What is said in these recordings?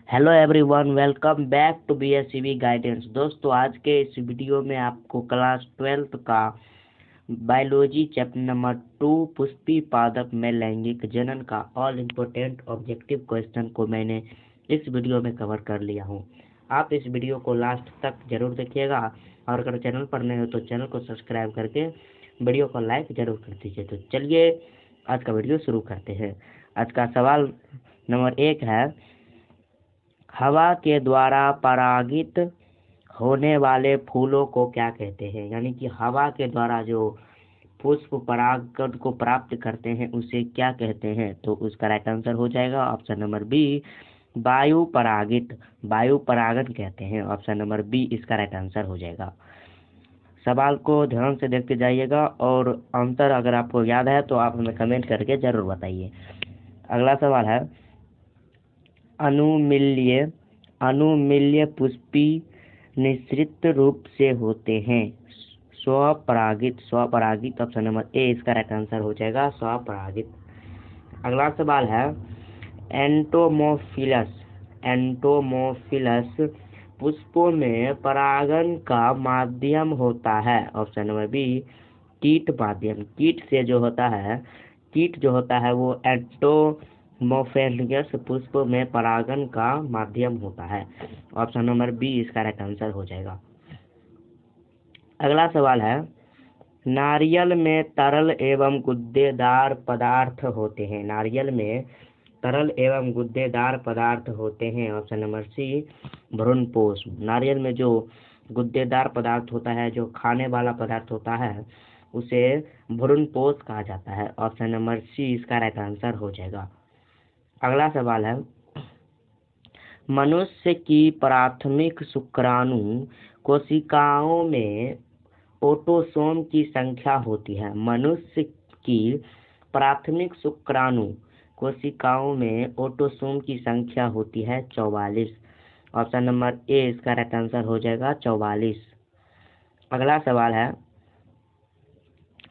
Hello everyone, welcome back to BSCB guidance. दोस्तों, आज के इस वीडियो में आपको क्लास 12th का बायोलॉजी चैप्टर नंबर 2 पुष्पी पादप में लैंगिक जनन का ऑल इम्पोर्टेंट ऑब्जेक्टिव क्वेश्चन को मैंने इस वीडियो में कवर कर लिया हूँ। आप इस वीडियो को लास्ट तक जरूर देखिएगा और अगर चैनल पर नए हो तो चैनल को सब्सक्राइब करके वीडियो को लाइक जरूर कर दीजिए। तो चलिए आज का वीडियो शुरू करते हैं। आज का सवाल नंबर 1 है, हवा के द्वारा परागित होने वाले फूलों को क्या कहते हैं? यानी कि हवा के द्वारा जो पुष्प परागण को प्राप्त करते हैं उसे क्या कहते हैं? तो उसका राइट आंसर हो जाएगा ऑप्शन नंबर बी, वायु परागित। वायु परागण कहते हैं। ऑप्शन नंबर बी इसका राइट आंसर हो जाएगा। सवाल को ध्यान से देखते जाइएगा और आंसर अगर आपको याद है तो आप हमें कमेंट करके जरूर बताइए। अगला सवाल है, अनुमील्य पुष्पी निश्चित रूप से होते हैं स्वपरागित। ऑप्शन नंबर ए इसका राइट आंसर हो जाएगा स्वपरागित। अगला सवाल है, एंटोमोफिलस पुष्पों में परागण का माध्यम होता है। ऑप्शन नंबर बी, कीट माध्यम। कीट जो होता है वो एंटोमोफिलस पुष्प में परागण का माध्यम होता है। ऑप्शन नंबर बी इसका राइट आंसर हो जाएगा। अगला सवाल है, नारियल में तरल एवं गुद्देदार पदार्थ होते हैं। नारियल में तरल एवं गुद्देदार पदार्थ होते हैं। ऑप्शन नंबर सी, भ्रूणपोष। नारियल में जो गुद्देदार पदार्थ होता है, जो खाने वाला पदार्थ होता है, उसे भ्रूणपोष कहा जाता है। ऑप्शन नंबर सी इसका राइट आंसर हो जाएगा। अगला सवाल है, मनुष्य की प्राथमिक शुक्राणु कोशिकाओं में ऑटोसोम की संख्या होती है। मनुष्य की प्राथमिक शुक्राणु कोशिकाओं में ऑटोसोम की संख्या होती है 44। ऑप्शन नंबर ए इसका राइट आंसर हो जाएगा 44। अगला सवाल है,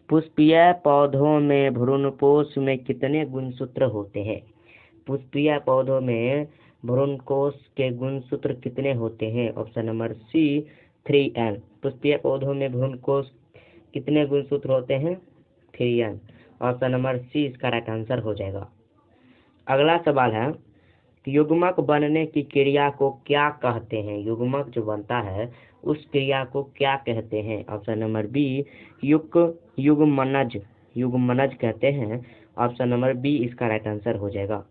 पुष्पीय पौधों में भ्रूणकोश में कितने गुणसूत्र होते हैं? पुष्पीय पौधों में भ्रूणकोश के गुणसूत्र कितने होते हैं? Option number C, 3n। पुष्पीय पौधों में भ्रूणकोश कितने गुणसूत्र होते हैं? 3n। ऑप्शन नंबर सी इसका राइट आंसर हो जाएगा। अगला सवाल है, युग्मक बनने की क्रिया को क्या कहते हैं? युग्मक जो बनता है उस क्रिया को क्या कहते हैं? ऑप्शन नंबर बी, युग्मनज कहते हैं। ऑप्शन नंबर बी इसका राइट आंसर हो जाएगा।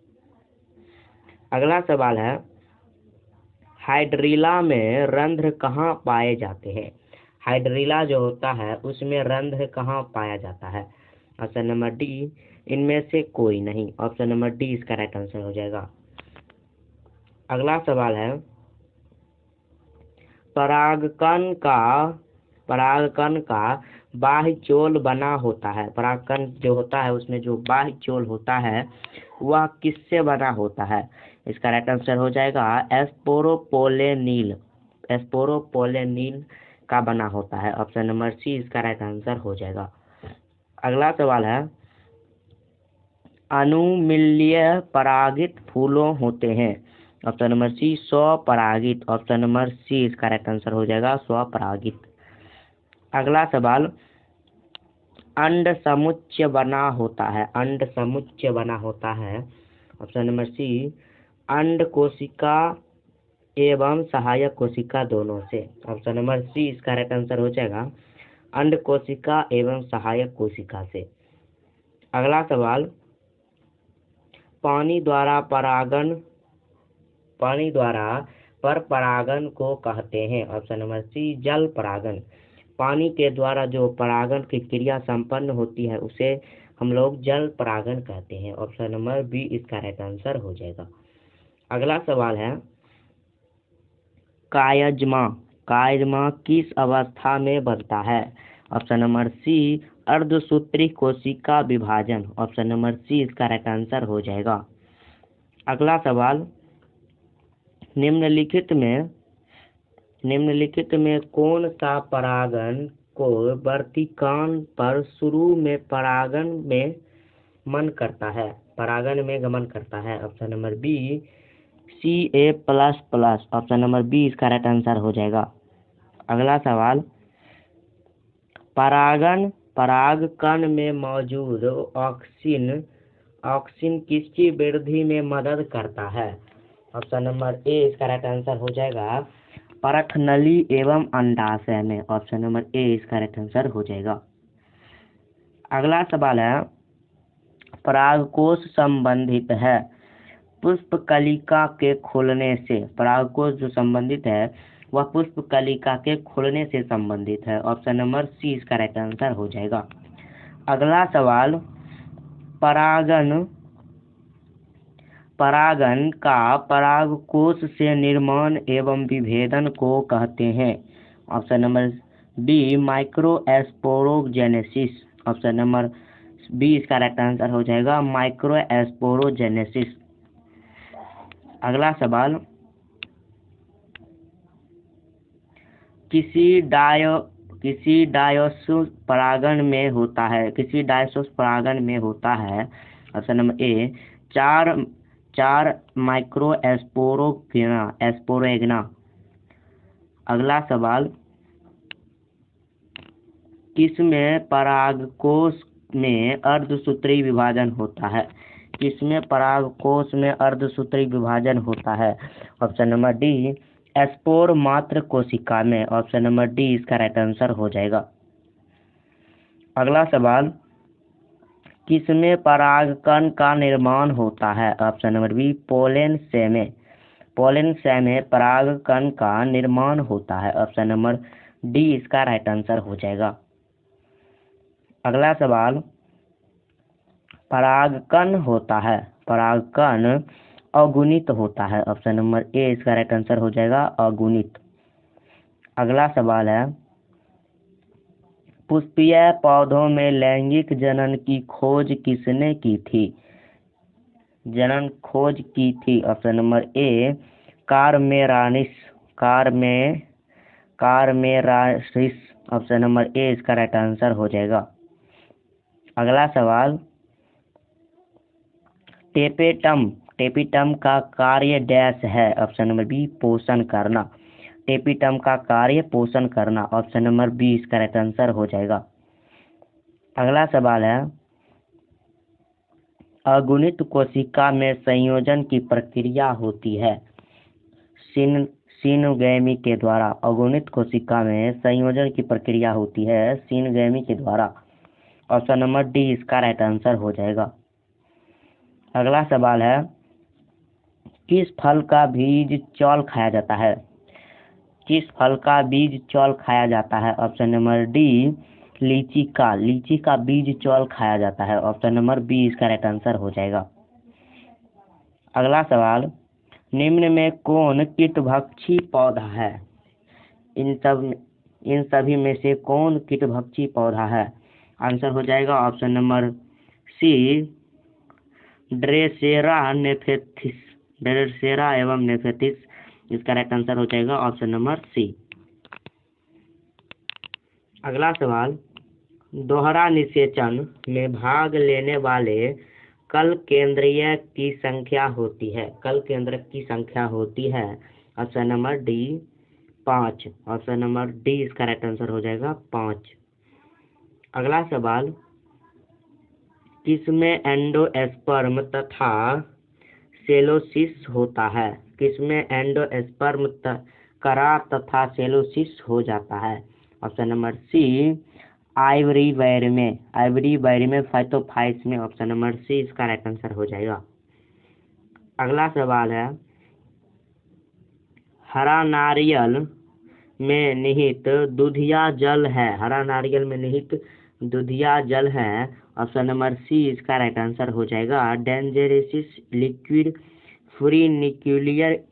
अगला सवाल है, हाइड्रिला में रंध्र कहाँ पाए जाते हैं? हाइड्रिला जो होता है उसमें रंध्र कहाँ पाया जाता है? ऑप्शन नंबर डी, इनमें से कोई नहीं। ऑप्शन नंबर डी इसका राइट आंसर हो जाएगा। अगला सवाल है, परागकण का बाह्य चोल बना होता है। परागकण जो होता है उसमें जो बाह्य चोल होता है वह किससे बना होता है? इसका राइट आंसर हो जाएगा एस्पोरोपोलेनिल का बना होता है। ऑप्शन नंबर सी इसका राइट आंसर हो जाएगा। अगला सवाल है, अनुमील्य परागित फूलों होते हैं। ऑप्शन नंबर सी, स्वपरागित। ऑप्शन नंबर सी इसका राइट आंसर हो जाएगा स्वपरागित। अगला सवाल, अंड समुच्चय बना होता है। अंड समुच्चय बना होता है। ऑप्शन नंबर सी, अंड कोशिका एवं सहायक कोशिका दोनों से। ऑप्शन नंबर सी इसका राइट आंसर हो जाएगा अंड कोशिका एवं सहायक कोशिका से। अगला सवाल, पानी द्वारा पर परागण को कहते हैं। ऑप्शन नंबर सी, जल परागण। पानी के द्वारा जो परागण की क्रिया संपन्न होती है उसे हम लोग जल परागण कहते हैं। ऑप्शन नंबर बी इसका राइट आंसर हो जाएगा। अगला सवाल है, कायजमा किस अवस्था में बनता है? ऑप्शन नंबर सी, अर्धसूत्री कोशिका विभाजन। ऑप्शन नंबर सी इसका राइट आंसर हो जाएगा। अगला सवाल, निम्नलिखित में कौन सा परागण को वर्तिकान पर शुरू में परागण में गमन करता है? Option number B, Ca++। Option number B इसका राइट आंसर हो जाएगा। अगला सवाल, परागकण में मौजूद ऑक्सिन किसकी वृद्धि में मदद करता है? ऑप्शन नंबर ए इसका राइट आंसर हो जाएगा परखनली एवं अंडाशय में। ऑप्शन नंबर ए इसका राइट आंसर हो जाएगा। अगला सवाल है, परागकोश संबंधित है पुष्पकलिका के खुलने से। परागकोश जो संबंधित है वह पुष्पकलिका के खुलने से संबंधित है। ऑप्शन नंबर सी इसका राइट आंसर हो जाएगा। अगला सवाल, परागन का परागकोश से निर्माण एवं विभेदन को कहते हैं। Option number B microsporogenesis. Option number B इसका राइट आंसर हो जाएगा माइक्रोस्पोरोजेनेसिस। अगला सवाल, किसी डायोसोस परागन में होता है। ऑप्शन नंबर ए चार माइक्रोस्पोरेगना। अगला सवाल, किसमें परागकोश में अर्धसूत्री विभाजन होता है? ऑप्शन नंबर डी स्पोर मात्र कोशिका में। ऑप्शन नंबर डी इसका राइट आंसर हो जाएगा। अगला सवाल, किसमें परागकण का निर्माण होता है? ऑप्शन नंबर बी पोलन से में परागकण का निर्माण होता है। ऑप्शन नंबर डी इसका राइट आंसर हो जाएगा। अगला सवाल, परागकण अगुणित होता है। ऑप्शन नंबर ए इसका राइट आंसर हो जाएगा अगुणित। अगला सवाल है, पुष्पीय पौधों में लैंगिक जनन की खोज किसने की थी? ऑप्शन नंबर ए कार्मेरासिस। ऑप्शन नंबर ए इसका राइट आंसर हो जाएगा। अगला सवाल, टेपिटम का कार्य डैश है। ऑप्शन नंबर बी पोषण करना। टेपिटम का कार्य पोषण करना। ऑप्शन नंबर बी इसका राइट आंसर हो जाएगा। अगला सवाल है, अगुणित कोशिका में संयोजन की प्रक्रिया होती है सिनोगैमी के द्वारा। अगुणित कोशिका में संयोजन की प्रक्रिया होती है सिनोगैमी के द्वारा। ऑप्शन नंबर डी इसका राइट आंसर हो जाएगा। अगला सवाल है, किस फल का बीज चौल खाया जाता है? ऑप्शन नंबर डी लीची का बीज चौल खाया जाता है। ऑप्शन नंबर बी इसका राइट आंसर हो जाएगा। अगला सवाल, निम्न में कौन कीटभक्षी पौधा है? इन सभी में से कौन कीटभक्षी पौधा है? आंसर हो जाएगा ऑप्शन नंबर सी ड्रेसेरा एवं नेफेथिस। इसका राइट आंसर हो जाएगा ऑप्शन नंबर सी। अगला सवाल, दोहरा निषेचन में भाग लेने वाले कल केंद्रीय की संख्या होती है। Option number D 5। Option number D इसका राइट आंसर हो जाएगा 5। अगला सवाल, किसमें एंडोस्पर्म तथा सेलोसिस होता है? एंडोस्पर्म करार तथा सेलोसिस हो जाता है। ऑप्शन नंबर सी आइवरी बैर में फाइटोफाइट्स में। ऑप्शन नंबर सी इसका राइट आंसर हो जाएगा। अगला सवाल है, हरा नारियल में निहित दूधिया जल है। ऑप्शन नंबर सी इसका राइट आंसर हो जाएगा डेंजरेसिस लिक्विड फ्री न्यूक्लियर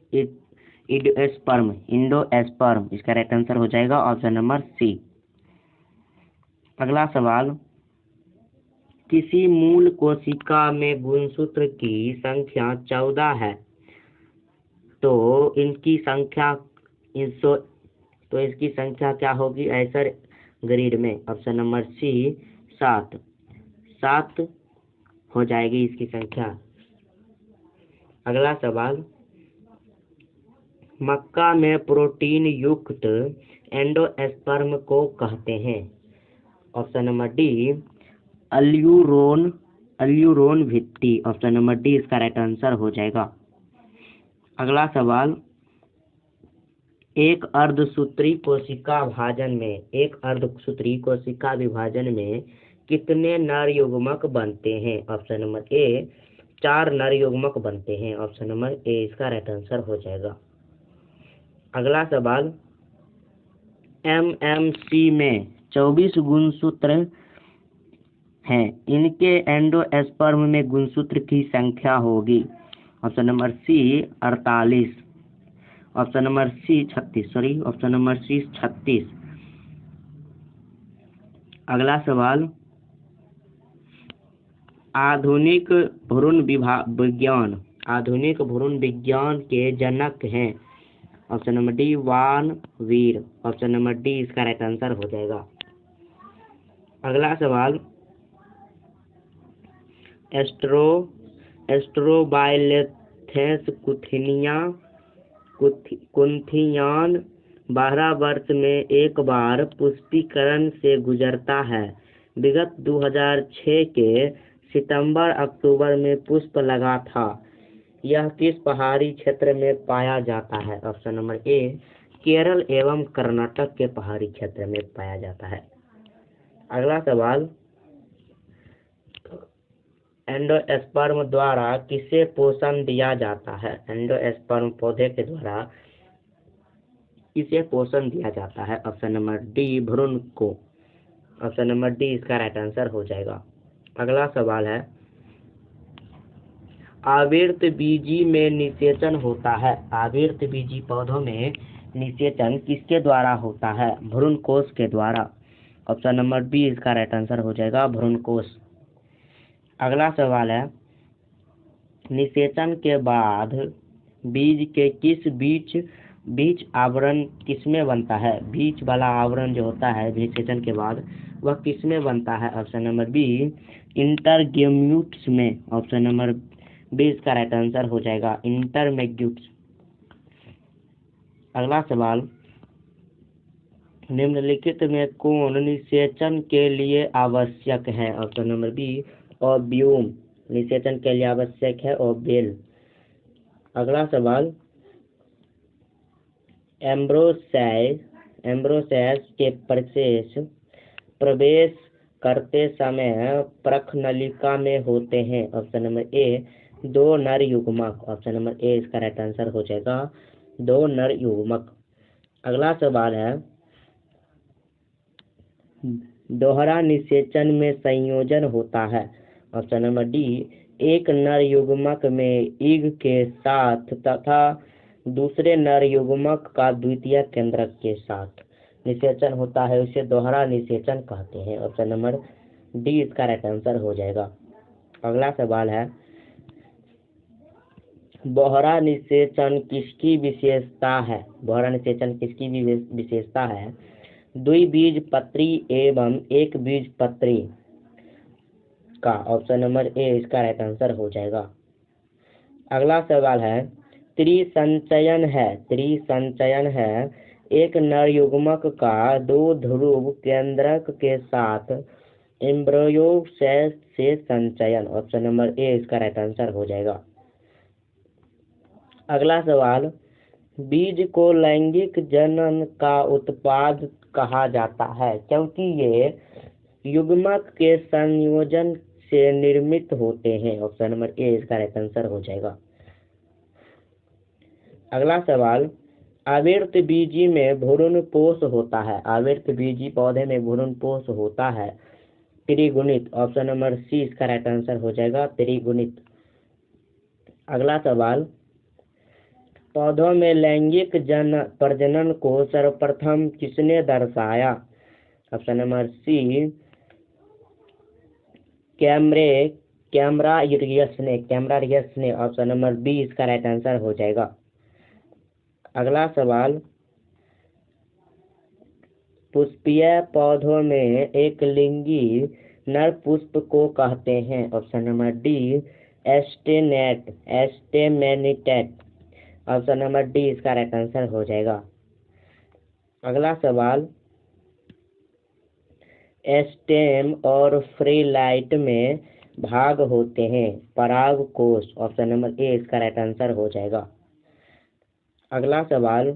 इंडोस्पर्म। इसका राइट आंसर हो जाएगा ऑप्शन नंबर सी। अगला सवाल, किसी मूल कोशिका में गुणसूत्र की संख्या 14 है तो इसकी संख्या क्या होगी ऐसर ग्रिड में? ऑप्शन नंबर सी 7 हो जाएगी इसकी संख्या। अगला सवाल, मक्का में प्रोटीन युक्त एंडोस्पर्म को कहते हैं? ऑप्शन नंबर डी अल्यूरोन भित्ति। ऑप्शन नंबर डी इसका राइट आंसर हो जाएगा। अगला सवाल, एक अर्धसूत्री कोशिका विभाजन में कितने नर युग्मक बनते हैं? ऑप्शन नंबर ए 4 नर युग्मक बनते हैं। ऑप्शन नंबर ए इसका राइट आंसर हो जाएगा। अगला सवाल, एमएमसी में 24 गुणसूत्र हैं, इनके एंडोस्पर्म में गुणसूत्र की संख्या होगी? Option number C 48, option number C 36। अगला सवाल, आधुनिक भ्रूण विज्ञान के जनक हैं? Option number D von Baer. Option number D इसका राइट आंसर हो जाएगा। अगला सवाल, एस्ट्रोबाइलेथेंस कुंथियान 12 वर्ष में एक बार पुष्पीकरण से गुजरता है। विगत 2006 के सितंबर-अक्टूबर में पुष्प लगा था। यह किस पहाड़ी क्षेत्र में पाया जाता है? ऑप्शन नंबर ए केरल एवं कर्नाटक के पहाड़ी क्षेत्र में पाया जाता है। अगला सवाल, एंडोस्पर्म द्वारा किसे पोषण दिया जाता है? एंडोस्पर्म पौधे के द्वारा किसे पोषण दिया जाता है? ऑप्शन नंबर डी भ्रूण को। ऑप्शन नंबर डी इसका राइट आंसर हो जाएगा। अगला सवाल है, आवृतबीजी में निषेचन होता है। आवृतबीजी पौधों में निषेचन किसके द्वारा होता है? भ्रूणकोश के द्वारा। ऑप्शन नंबर बी इसका राइट आंसर हो जाएगा, भ्रूणकोश। अगला सवाल है, निषेचन के बाद बीज के बीज आवरण किसमें बनता है? बीज वाला आवरण जो होता है निषेचन के बाद वह किसमें बनता है? ऑप्शन नंबर बी इंटरगेम्यूट्स में। ऑप्शन नंबर बी इसका राइट आंसर हो जाएगा, इंटरमेग्यूट्स। अगला सवाल, निम्नलिखित में कौन निषेचन के लिए आवश्यक है? ऑप्शन नंबर बी ओव्यूम निषेचन के लिए आवश्यक है, ओवेल। अगला सवाल, एम्ब्रोसैस के प्रवेश करते समय प्रखनलिका में होते हैं? ऑप्शन नंबर ए 2 नर युग्मक। ऑप्शन नंबर ए इसका राइट आंसर हो जाएगा, 2 नर युग्मक। अगला सवाल है, दोहरा निषेचन में संयोजन होता है? ऑप्शन नंबर डी एक नर युग्मक में इग के साथ तथा दूसरे नर युग्मक का द्वितीय केंद्रक के साथ निषेचन होता है, उसे दोहरा निषेचन कहते हैं। ऑप्शन नंबर डी इसका राइट आंसर हो जाएगा। अगला सवाल है, बोहरा निषेचन किसकी विशेषता है? बोहरा निषेचन किसकी विशेषता है? द्विबीजपत्री एवं एक बीजपत्री का। ऑप्शन नंबर ए इसका राइट आंसर हो जाएगा। अगला सवाल है, त्रिसंचयन है एक नर युग्मक का 2 ध्रुव केंद्रक के साथ एम्ब्रियो से संचयन। ऑप्शन नंबर ए इसका राइट आंसर हो जाएगा। अगला सवाल, बीज को लैंगिक जनन का उत्पाद कहा जाता है क्योंकि ये युग्मक के संयोजन से निर्मित होते हैं। ऑप्शन नंबर ए इसका राइट आंसर हो जाएगा। अगला सवाल, आवृतबीजी में भ्रूणपोष होता है। आवृतबीजी पौधे में भ्रूणपोष होता है त्रिगुणित। ऑप्शन नंबर सी इसका राइट आंसर हो जाएगा, त्रिगुणित। अगला सवाल, पौधों में लैंगिक प्रजनन को सर्वप्रथम किसने दर्शाया? ऑप्शन नंबर सी कैमरारियस ने। ऑप्शन नंबर बी इसका राइट आंसर हो जाएगा। अगला सवाल, पुष्पीय पौधों में एक लिंगी नर पुष्प को कहते हैं? Option number D staminate. Option number D इसका राइट आंसर हो जाएगा। अगला सवाल, स्टेम और फ्रीलाइट में भाग होते हैं पराग कोश। ऑप्शन नंबर ए इसका राइट आंसर हो जाएगा। अगला सवाल,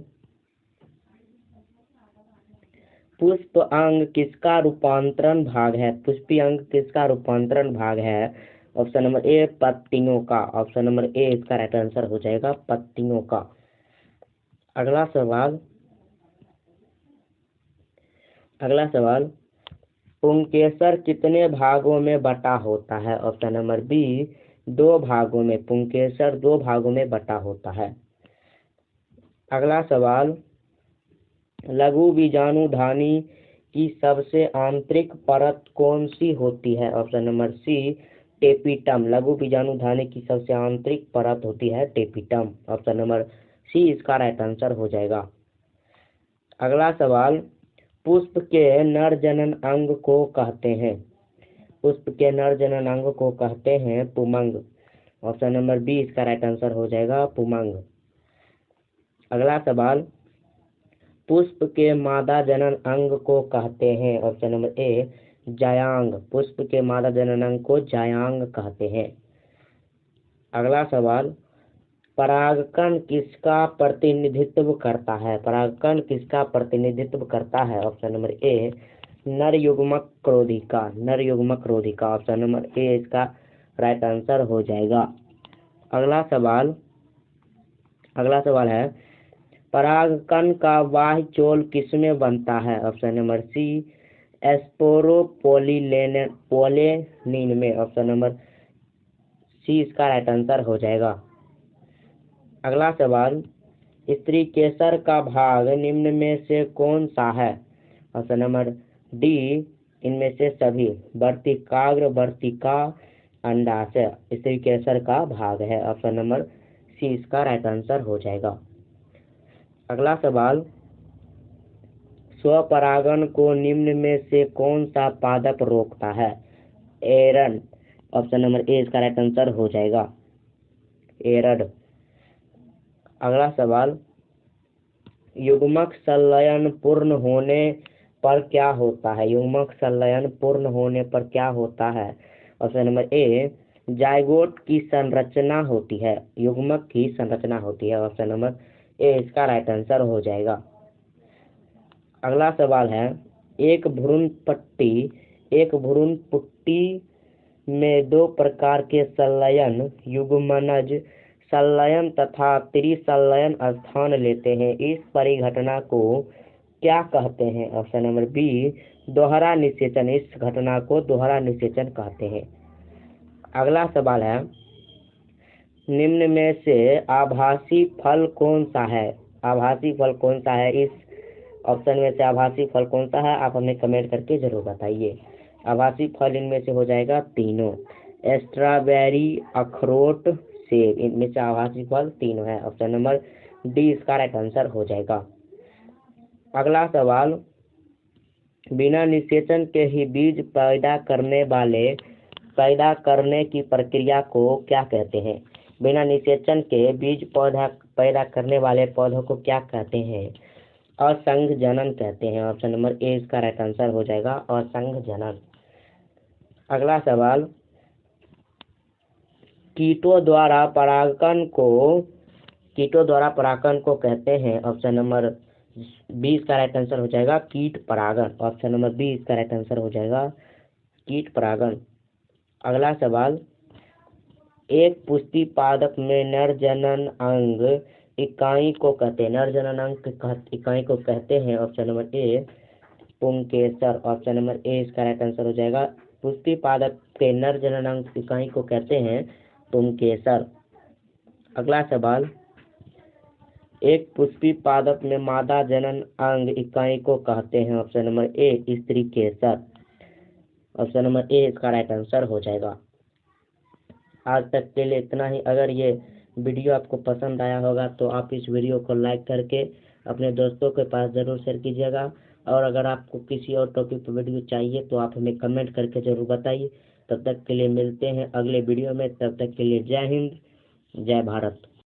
पुष्प अंग किसका रूपांतरण भाग है? पुष्पी अंग किसका रूपांतरण भाग है? ऑप्शन नंबर ए पत्तियों का। ऑप्शन नंबर ए इसका राइट आंसर हो जाएगा, पत्तियों का। अगला सवाल, पुंकेसर कितने भागों में बटा होता है? ऑप्शन नंबर बी 2 भागों में। पुंकेसर 2 भागों में बटा होता है। अगला सवाल, लघु बीजाणुधानी की सबसे आंतरिक परत कौन सी होती है? Option number C tapetum. लघु बीजाणुधानी की सबसे आंतरिक परत होती है टेपिटम। ऑप्शन नंबर सी इसका राइट आंसर हो जाएगा। अगला सवाल, पुष्प के नर जनन अंग को कहते हैं? पुष्प के नर जनन अंग को कहते हैं पुमंग। ऑप्शन नंबर बी इसका राइट आंसर हो जाएगा, पुमंग। अगला सवाल, पुष्प के मादा जनन अंग को कहते हैं? ऑप्शन नंबर ए जायांग। पुष्प के मादा जनन अंग को जायांग कहते हैं। अगला सवाल, परागकण किसका प्रतिनिधित्व करता है? परागकण किसका प्रतिनिधित्व करता है? ऑप्शन नंबर ए नर युग्मक क्रोधिका। नर युग्मक क्रोधिका। ऑप्शन नंबर ए इसका राइट आंसर हो जाएगा। अगला सवाल है, परागकण का बाह्य चोल किसमें बनता है? ऑप्शन नंबर सी पोलेनिन में। ऑप्शन नंबर सी इसका राइट आंसर हो जाएगा। अगला सवाल, स्त्री केसर का भाग निम्न में से कौन सा है? ऑप्शन नंबर डी इनमें से सभी। वर्तिकाग्र, वर्तिका, अंडाशय स्त्री केसर का भाग है। ऑप्शन नंबर सी इसका राइट आंसर हो जाएगा। अगला सवाल, स्वपरागण को निम्न में से कौन सा पादप रोकता है? एरन। ऑप्शन नंबर ए इसका राइट आंसर हो जाएगा, एरड। अगला सवाल, युग्मक संलयन पूर्ण होने पर क्या होता है? युग्मक संलयन पूर्ण होने पर क्या होता है? ऑप्शन नंबर ए जाइगोट की संरचना होती है। युग्मक की संरचना होती है। ऑप्शन नंबर ए इसका राइट आंसर हो जाएगा। अगला सवाल है, एक भ्रूण पुट्टी में 2 प्रकार के संलयन युग्मनज संलयन तथा त्रिसंलयन स्थान लेते हैं। इस परिघटना को क्या कहते हैं? ऑप्शन नंबर बी दोहरा निषेचन। इस घटना को दोहरा निषेचन कहते हैं। अगला सवाल है, निम्न में से आभासी फल कौन सा है? आभासी फल कौन सा है? इस ऑप्शन में से आभासी फल कौन सा है? आप हमें कमेंट करके जरूर बताइए। आभासी फल इनमें से हो जाएगा तीनों, स्ट्रॉबेरी, अखरोट, सेब। इनमें से आभासी फल तीनों है। ऑप्शन नंबर डी इसका राइट आंसर हो जाएगा। अगला सवाल, बिना निषेचन के ही बीज पैदा करने की प्रक्रिया को क्या कहते हैं? बिना निषेचन के बीज पैदा करने वाले पौधों को क्या कहते हैं? असंघ जनन कहते हैं। ऑप्शन नंबर ए इसका राइट आंसर हो जाएगा, असंघ जनन। अगला सवाल, कीटों द्वारा परागण को कहते हैं। ऑप्शन नंबर बी इसका राइट आंसर हो जाएगा, कीट परागण। ऑप्शन नंबर बी इसका राइट आंसर हो जाएगा, कीट परागण। अगला सवाल, एक पुष्पी पादप में नर जनन अंग इकाई को कहते हैं। नर जनन अंग इकाई को कहते हैं। ऑप्शन नंबर ए पुंकेसर। ऑप्शन नंबर ए इसका राइट आंसर हो जाएगा, पुष्पी पादप के नर जनन अंग इकाई को कहते हैं पुंकेसर। अगला सवाल, एक पुष्पी पादप में मादा जनन अंग इकाई को कहते हैं। ऑप्शन नंबर ए स्त्री केसर। ऑप्शन नंबर ए इसका राइट आंसर हो जाएगा। आज तक के लिए इतना ही। अगर ये वीडियो आपको पसंद आया होगा तो आप इस वीडियो को लाइक करके अपने दोस्तों के पास ज़रूर शेयर कीजिएगा। और अगर आपको किसी और टॉपिक पर वीडियो चाहिए तो आप हमें कमेंट करके ज़रूर बताइए। तब तक के लिए मिलते हैं अगले वीडियो में। तब तक के लिए जय हिंद, जय भारत।